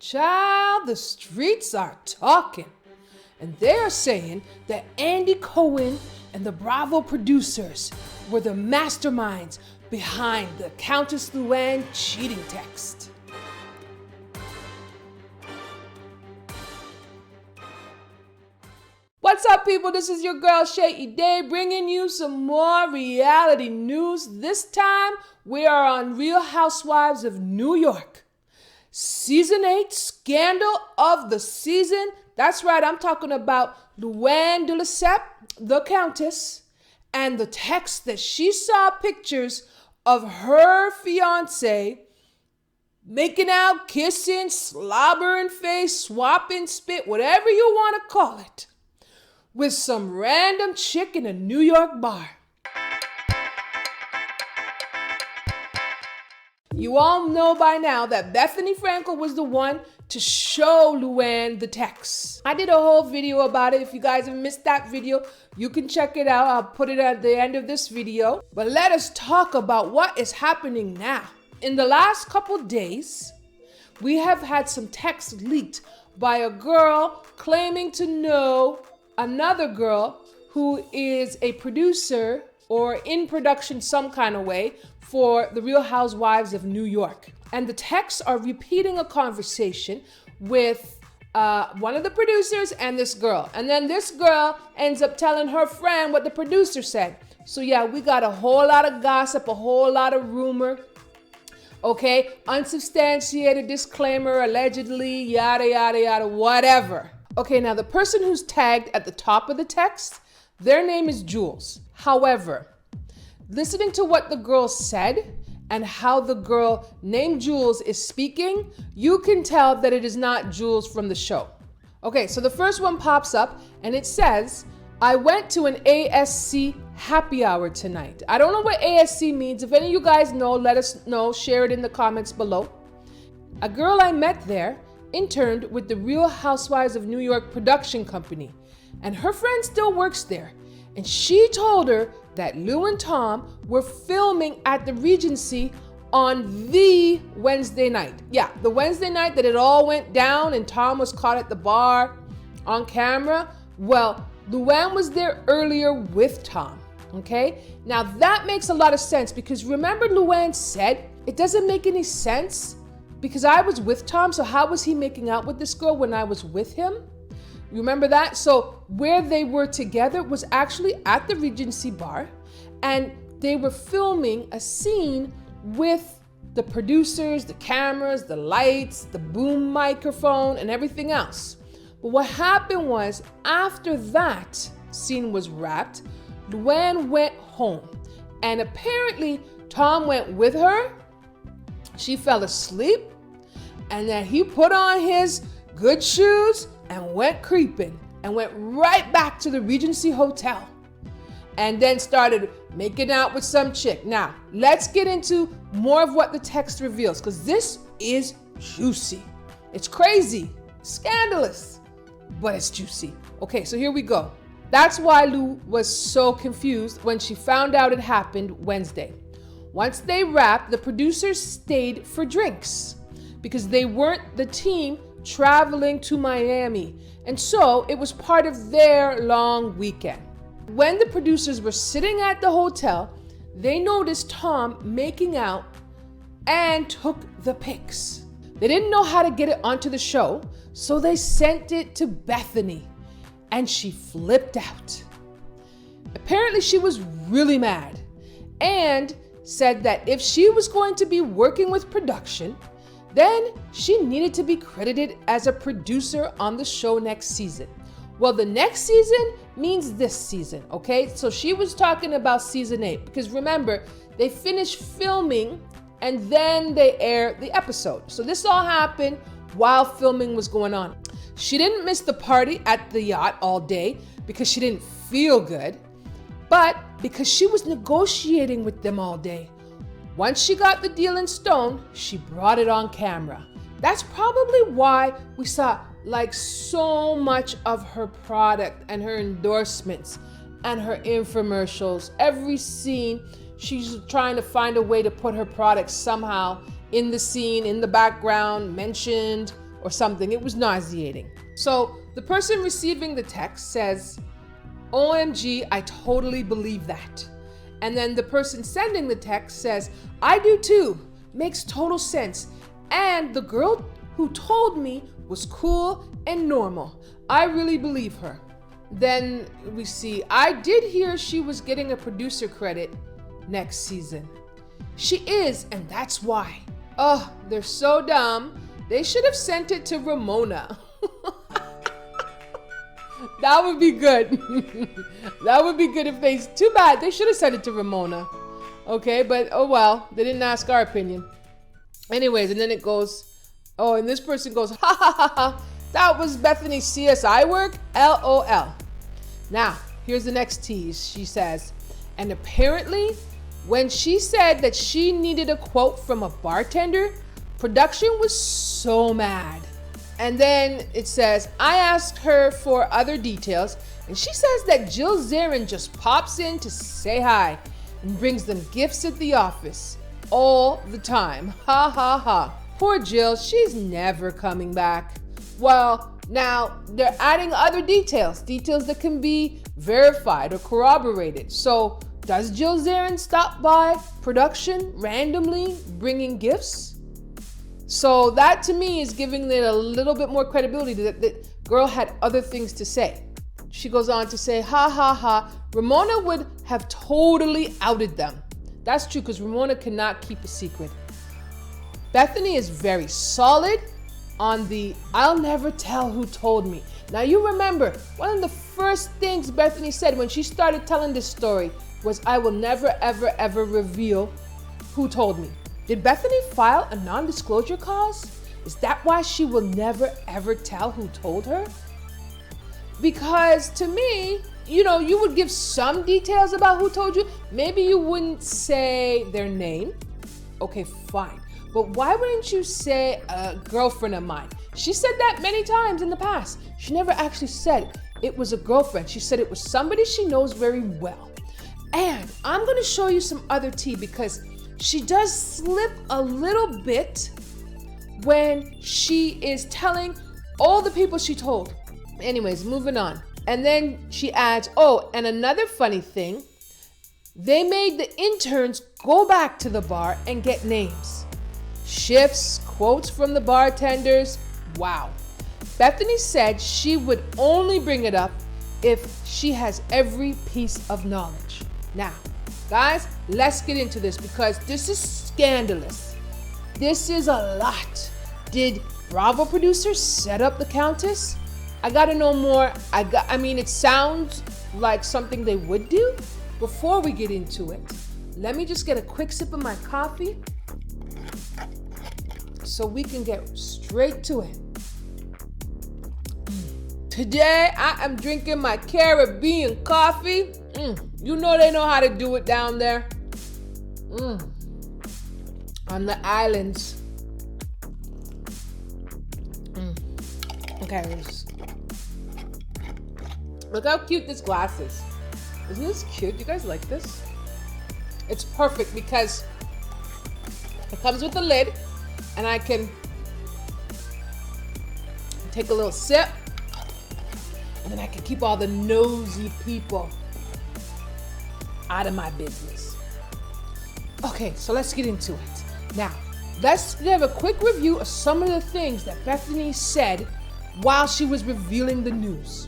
Child, the streets are talking. And they are saying that Andy Cohen and the Bravo producers were the masterminds behind the Countess LuAnn cheating text. What's up, people? This is your girl, Chay, Eday, bringing you some more reality news. This time, we are on Real Housewives of New York. Season 8, scandal of the season. That's right, I'm talking about LuAnn de Lesseps, the Countess, and the text that she saw pictures of her fiance making out, kissing, slobbering face, swapping spit, whatever you want to call it, with some random chick in a New York bar. You all know by now that Bethenny Frankel was the one to show LuAnn the text. I did a whole video about it. If you guys have missed that video, you can check it out. I'll put it at the end of this video. But let us talk about what is happening now. In the last couple days, we have had some texts leaked by a girl claiming to know another girl who is a producer or in production some kind of way for the Real Housewives of New York. And the texts are repeating a conversation with one of the producers and this girl. And then this girl ends up telling her friend what the producer said. So yeah, we got a whole lot of gossip, a whole lot of rumor. Okay, unsubstantiated disclaimer, allegedly, yada, yada, yada, whatever. Okay, now the person who's tagged at the top of the text, their name is Jules. However, listening to what the girl said and how the girl named Jules is speaking, you can tell that it is not Jules from the show. Okay, so the first one pops up and it says, I went to an ASC happy hour tonight. I don't know what ASC means. If any of you guys know, let us know. Share it in the comments below. A girl I met there interned with the Real Housewives of New York production company, and her friend still works there. And she told her that Lou and Tom were filming at the Regency on the Wednesday night. Yeah, the Wednesday night that it all went down and Tom was caught at the bar on camera. Well, LuAnn was there earlier with Tom, okay? Now that makes a lot of sense because remember LuAnn said, it doesn't make any sense because I was with Tom, so how was he making out with this girl when I was with him? You remember that? So where they were together was actually at the Regency bar, and they were filming a scene with the producers, the cameras, the lights, the boom microphone, and everything else. But what happened was, after that scene was wrapped, LuAnn went home, and apparently Tom went with her. She fell asleep, and then he put on his good shoes and went creeping and went right back to the Regency Hotel and then started making out with some chick. Now, let's get into more of what the text reveals because this is juicy. It's crazy, scandalous, but it's juicy. Okay, so here we go. That's why Lou was so confused when she found out it happened Wednesday. Once they wrapped, the producers stayed for drinks because they weren't the team traveling to Miami. And so it was part of their long weekend. When the producers were sitting at the hotel, they noticed Tom making out and took the pics. They didn't know how to get it onto the show, so they sent it to Bethenny, and she flipped out. Apparently she was really mad and said that if she was going to be working with production, then she needed to be credited as a producer on the show next season. Well, the next season means this season, okay? So she was talking about season 8 because remember, they finished filming and then they aired the episode. So this all happened while filming was going on. She didn't miss the party at the yacht all day because she didn't feel good, but because she was negotiating with them all day. Once she got the deal in stone, she brought it on camera. That's probably why we saw like so much of her product and her endorsements and her infomercials. Every scene, she's trying to find a way to put her product somehow in the scene, in the background, mentioned, or something. It was nauseating. So the person receiving the text says, OMG, I totally believe that. And then the person sending the text says, I do too. Makes total sense. And the girl who told me was cool and normal. I really believe her. Then we see, I did hear she was getting a producer credit next season. She is, and that's why. Oh, they're so dumb. They should have sent it to Ramona. That would be good. That would be good if they, too bad, they should have sent it to Ramona. Okay, but oh well, they didn't ask our opinion. Anyways, and then it goes, oh, and this person goes, ha ha ha ha, that was Bethenny's CSI work, LOL. Now, here's the next tease. She says, and apparently, when she said that she needed a quote from a bartender, production was so mad. And then it says, I asked her for other details, and she says that Jill Zarin just pops in to say hi and brings them gifts at the office all the time. Ha ha ha. Poor Jill, she's never coming back. Well, now they're adding other details that can be verified or corroborated. So does Jill Zarin stop by production randomly bringing gifts? So that to me is giving it a little bit more credibility that the girl had other things to say. She goes on to say, ha ha ha, Ramona would have totally outed them. That's true because Ramona cannot keep a secret. Bethenny is very solid on the I'll never tell who told me. Now you remember, one of the first things Bethenny said when she started telling this story was I will never ever ever reveal who told me. Did Bethenny file a non-disclosure clause? Is that why she will never ever tell who told her? Because to me, you know, you would give some details about who told you. Maybe you wouldn't say their name. Okay, fine. But why wouldn't you say a girlfriend of mine? She said that many times in the past. She never actually said it was a girlfriend. She said it was somebody she knows very well. And I'm going to show you some other tea because she does slip a little bit when she is telling all the people she told. Anyways, moving on. And then she adds, oh, and another funny thing, they made the interns go back to the bar and get names. Shifts, quotes from the bartenders. Wow. Bethenny said she would only bring it up if she has every piece of knowledge. Now, guys, let's get into this because this is scandalous. This is a lot. Did Bravo producers set up the Countess? I gotta know more. I mean, it sounds like something they would do. Before we get into it, let me just get a quick sip of my coffee so we can get straight to it. Today, I am drinking my Caribbean coffee. You know they know how to do it down there. On the islands. Okay, look how cute this glass is. Isn't this cute? You guys like this? It's perfect because it comes with a lid and I can take a little sip and then I can keep all the nosy people out of my business. Okay, so let's get into it. Now, let's give a quick review of some of the things that Bethenny said while she was revealing the news.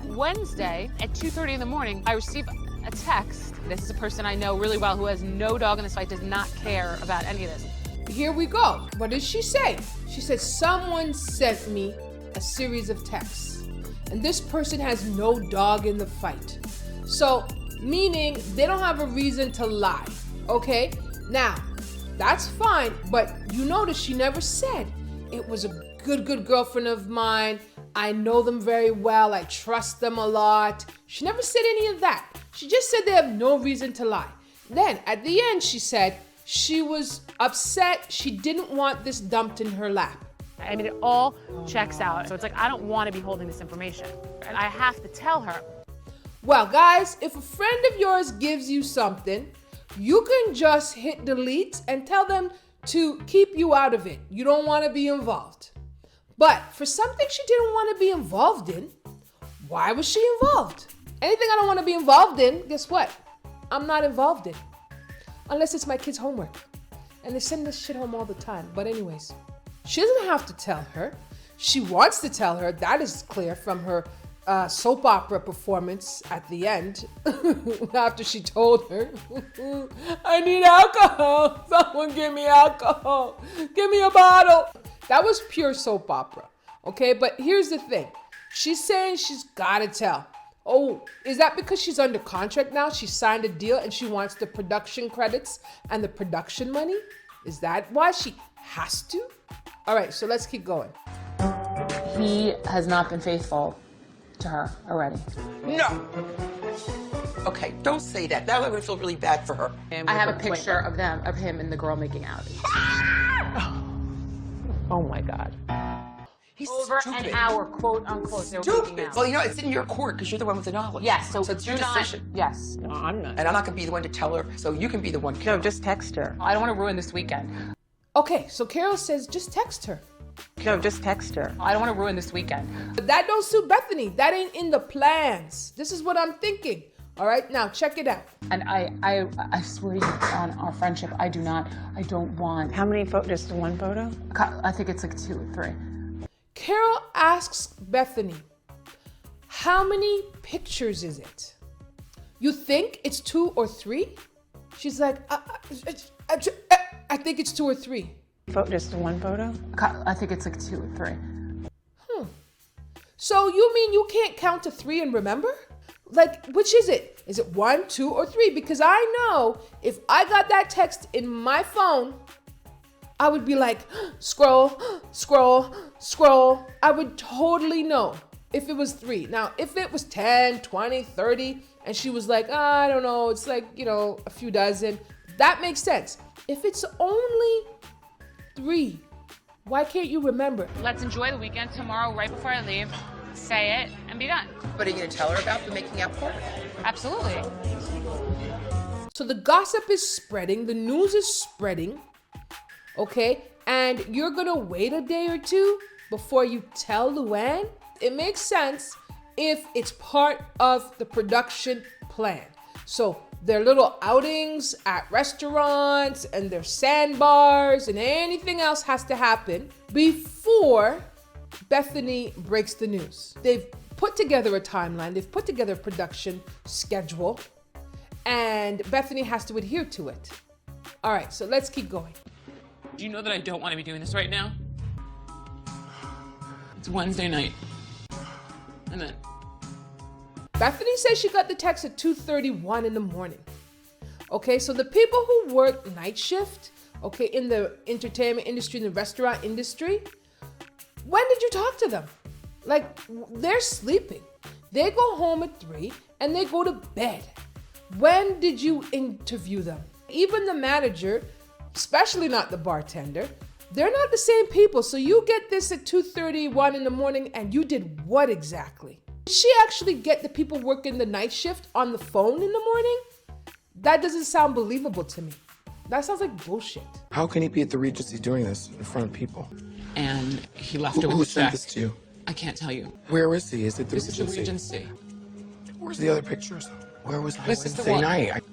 Wednesday at 2:30 in the morning, I received a text. This is a person I know really well who has no dog in this fight, does not care about any of this. Here we go. What did she say? She said, someone sent me a series of texts, and this person has no dog in the fight. So, meaning they don't have a reason to lie, okay? Now, that's fine, but you notice she never said it was a good girlfriend of mine. I know them very well. I trust them a lot. She never said any of that. She just said they have no reason to lie. Then at the end, she said she was upset. She didn't want this dumped in her lap. I mean, it all checks out. So it's like, I don't want to be holding this information. And I have to tell her. Well, guys, if a friend of yours gives you something, you can just hit delete and tell them to keep you out of it. You don't want to be involved. But for something she didn't want to be involved in, why was she involved? Anything I don't want to be involved in, guess what? I'm not involved in. Unless it's my kids' homework. And they send this shit home all the time. But anyways, she doesn't have to tell her. She wants to tell her. That is clear from her soap opera performance at the end. After she told her, I need alcohol. Someone give me alcohol. Give me a bottle. That was pure soap opera. Okay, but here's the thing. She's saying she's got to tell. Oh, is that because she's under contract now? She signed a deal and she wants the production credits and the production money? Is that why she has to? All right, so let's keep going. He has not been faithful to her already. No. Okay, don't say that. That would feel really bad for her. I have a picture of him and the girl making out. Oh my God. He's Over stupid. an hour, quote unquote, they were making Stupid. out. Well, you know, it's in your court because you're the one with the knowledge. Yes, so it's your do not- decision. Yes. No, I'm not. And I'm not going to be the one to tell her, so you can be the one. No, Carole. just text her. I don't want to ruin this weekend. Okay, so Carole says just text her. No, just text her. I don't want to ruin this weekend. But that don't suit Bethenny. That ain't in the plans. This is what I'm thinking. All right, now check it out. And I swear to you, on our friendship, I don't want. How many photos? Just one photo? I think it's like 2 or 3. Carole asks Bethenny, how many pictures is it? You think it's 2 or 3? She's like, I think it's 2 or 3. Just one photo? I think it's like 2 or 3. So you mean you can't count to 3 and remember? Like, which is it? Is it 1, 2, or 3? Because I know if I got that text in my phone, I would be like, scroll, scroll, scroll. I would totally know if it was 3. Now, if it was 10, 20, 30, and she was like, I don't know, it's like, a few dozen, that makes sense. If it's only 3, why can't you remember? Let's enjoy the weekend tomorrow, right before I leave. Say it and be done. But are you going to tell her about the making out part? Absolutely. So the gossip is spreading, the news is spreading, okay? And you're gonna wait a day or two before you tell LuAnn? It makes sense if it's part of the production plan. So their little outings at restaurants and their sandbars and anything else has to happen before Bethenny breaks the news. They've put together a timeline, they've put together a production schedule, and Bethenny has to adhere to it. All right, so let's keep going. Do you know that I don't want to be doing this right now? It's Wednesday night. And then Bethenny says she got the text at 2:31 in the morning. Okay, so the people who work night shift, okay, in the entertainment industry, in the restaurant industry, when did you talk to them? Like, they're sleeping. They go home at 3 and they go to bed. When did you interview them? Even the manager, especially not the bartender, they're not the same people. So you get this at 2:31 in the morning and you did what exactly? Did she actually get the people working the night shift on the phone in the morning? That doesn't sound believable to me. That sounds like bullshit. How can he be at the Regency doing this in front of people? and he left her with Who a sent check. this to you? I can't tell you. Where is he? Is it the This is the Regency? Regency. Where's the other pictures? Where was I This is the Wednesday one. night?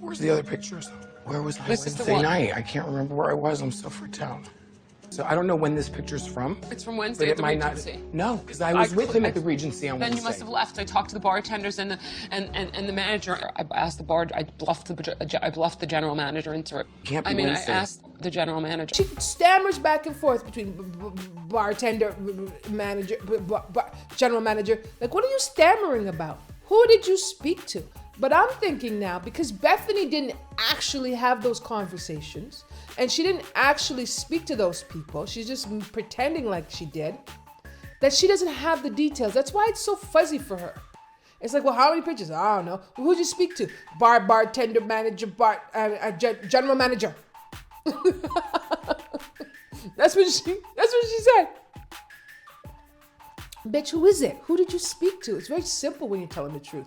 Where's the other pictures? Where was I This is the Wednesday one. night? I can't remember where I was. I'm so freaked out. So I don't know when this picture's from. It's from But Wednesday at it the might not. Regency. No, because I was with him at the Regency on Then Wednesday. you must have left. I talked to the bartenders and the manager. I asked the bar. I bluffed the general manager into it. Can't be I mean, Wednesday. I asked the general manager. She stammers back and forth between bartender, manager, general manager. Like, what are you stammering about? Who did you speak to? But I'm thinking now, because Bethenny didn't actually have those conversations, and she didn't actually speak to those people, she's just pretending like she did, that she doesn't have the details. That's why it's so fuzzy for her. It's like, well, how many pictures? I don't know. Well, who'd you speak to? Bartender, manager, general manager. That's what she said. Bitch, who is it? Who did you speak to? It's very simple when you're telling the truth.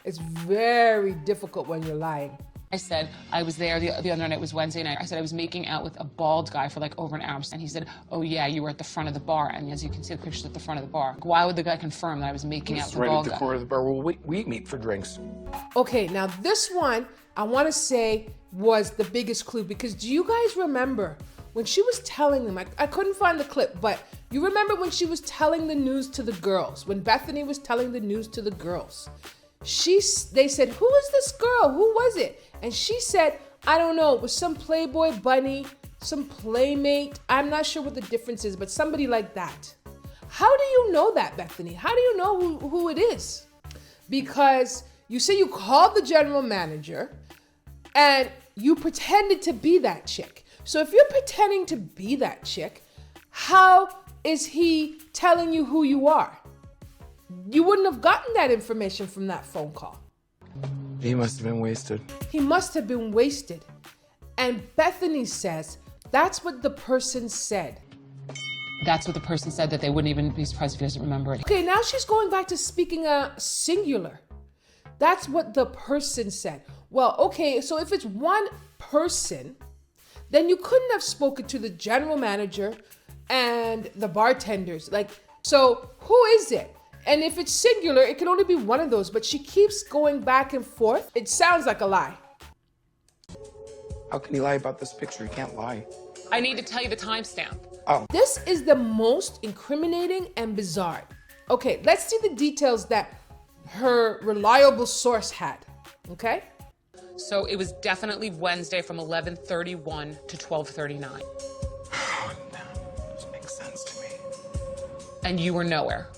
It's very difficult when you're lying. I said, I was there the other night, it was Wednesday night. I said I was making out with a bald guy for like over an hour. And he said, oh yeah, you were at the front of the bar. And as you can see the pictures at the front of the bar. Why would the guy confirm that I was making out with the bald guy? Right at the corner of the bar where we meet for drinks. Okay, now this one, I want to say was the biggest clue, because do you guys remember when she was telling them, I couldn't find the clip, but you remember when she was telling the news to the girls, when Bethenny was telling the news to the girls, they said, who is this girl? Who was it? And she said, I don't know, it was some Playboy bunny, some playmate. I'm not sure what the difference is, but somebody like that. How do you know that, Bethenny? How do you know who it is? Because you say you called the general manager and you pretended to be that chick. So if you're pretending to be that chick, how is he telling you who you are? You wouldn't have gotten that information from that phone call. He must have been wasted. He must have been wasted. And Bethenny says, that's what the person said. That's what the person said, that they wouldn't even be surprised if he doesn't remember it. Okay, now she's going back to speaking singular. That's what the person said. Well, okay, so if it's one person, then you couldn't have spoken to the general manager and the bartenders. Like, so who is it? And if it's singular, it can only be one of those, but she keeps going back and forth. It sounds like a lie. How can he lie about this picture? He can't lie. I need to tell you the timestamp. Oh. This is the most incriminating and bizarre. Okay, let's see the details that her reliable source had, okay? So it was definitely Wednesday from 11:31 to 12:39. Oh, no. Doesn't make sense to me. And you were nowhere.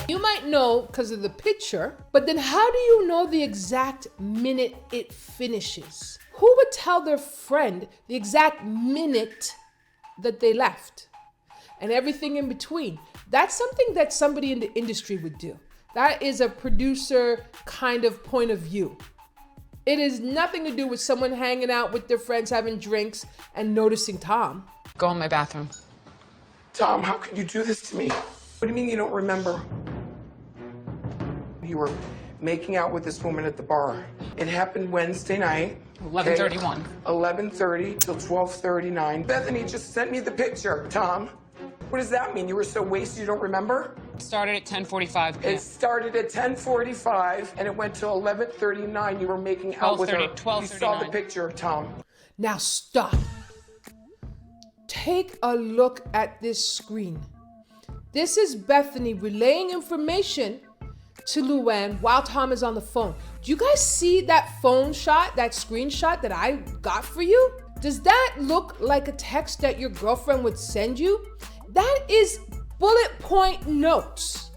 You might know because of the picture, but then how do you know the exact minute it finishes? Who would tell their friend the exact minute that they left? And everything in between. That's something that somebody in the industry would do. That is a producer kind of point of view. It has nothing to do with someone hanging out with their friends, having drinks, and noticing Tom. Go in my bathroom. Tom, how can you do this to me? What do you mean you don't remember? You were making out with this woman at the bar. It happened Wednesday night. 11:31. 11:30 till 12:39. Bethenny just sent me the picture, Tom. What does that mean? You were so wasted you don't remember? It started at 10:45 p.m. It started at 10:45 and it went till 11:39. You were making out with her. 12:39. You saw the picture, Tom. Now stop. Take a look at this screen. This is Bethenny relaying information to LuAnn while Tom is on the phone. Do you guys see that phone shot, that screenshot that I got for you? Does that look like a text that your girlfriend would send you? That is bullet point notes.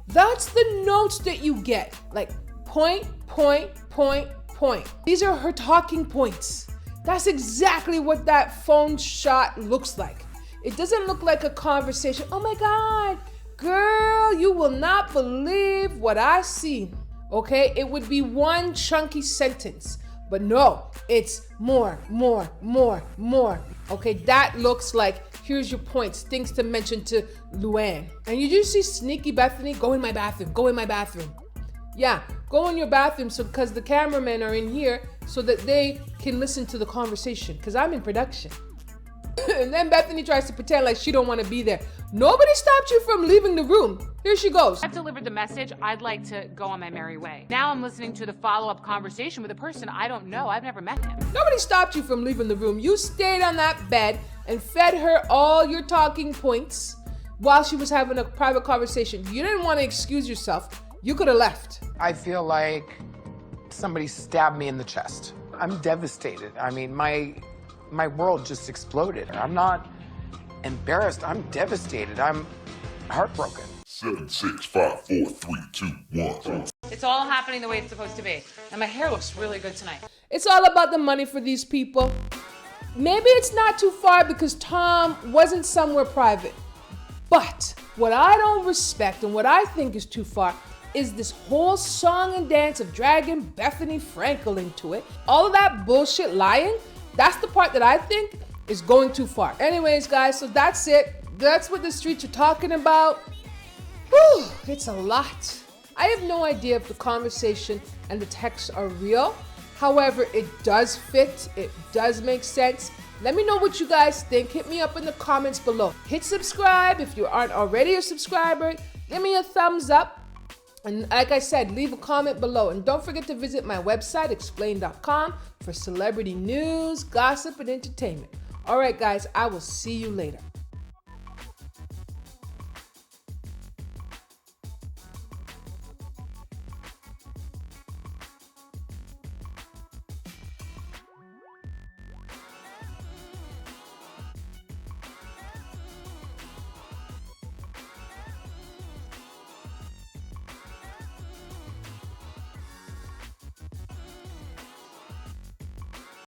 That's the notes that you get. Like point, point, point, point. These are her talking points. That's exactly what that phone shot looks like. It doesn't look like a conversation. Oh my God, girl, you will not believe what I see. Okay, it would be one chunky sentence, but no, it's more. Okay, that looks like, here's your points, things to mention to LuAnn. And you just see sneaky Bethenny, go in my bathroom. Yeah, go in your bathroom so because the cameramen are in here so that they can listen to the conversation because I'm in production. And then Bethenny tries to pretend like she don't want to be there. Nobody stopped you from leaving the room. Here she goes. I've delivered the message. I'd like to go on my merry way. Now I'm listening to the follow-up conversation with a person I don't know. I've never met him. Nobody stopped you from leaving the room. You stayed on that bed and fed her all your talking points while she was having a private conversation. You didn't want to excuse yourself. You could have left. I feel like somebody stabbed me in the chest. I'm devastated. I mean, my world just exploded. I'm not embarrassed. I'm devastated. I'm heartbroken. 7, 6, 5, 4, 3, 2, 1. It's all happening the way it's supposed to be. And my hair looks really good tonight. It's all about the money for these people. Maybe it's not too far because Tom wasn't somewhere private. But what I don't respect and what I think is too far is this whole song and dance of dragging Bethenny Frankel into it. All of that bullshit lying, that's the part that I think is going too far. Anyways, guys, so that's it. That's what the streets are talking about. Whew, it's a lot. I have no idea if the conversation and the texts are real. However, it does fit. It does make sense. Let me know what you guys think. Hit me up in the comments below. Hit subscribe if you aren't already a subscriber. Give me a thumbs up. And like I said, leave a comment below. And don't forget to visit my website, explain.com, for celebrity news, gossip, and entertainment. All right, guys, I will see you later.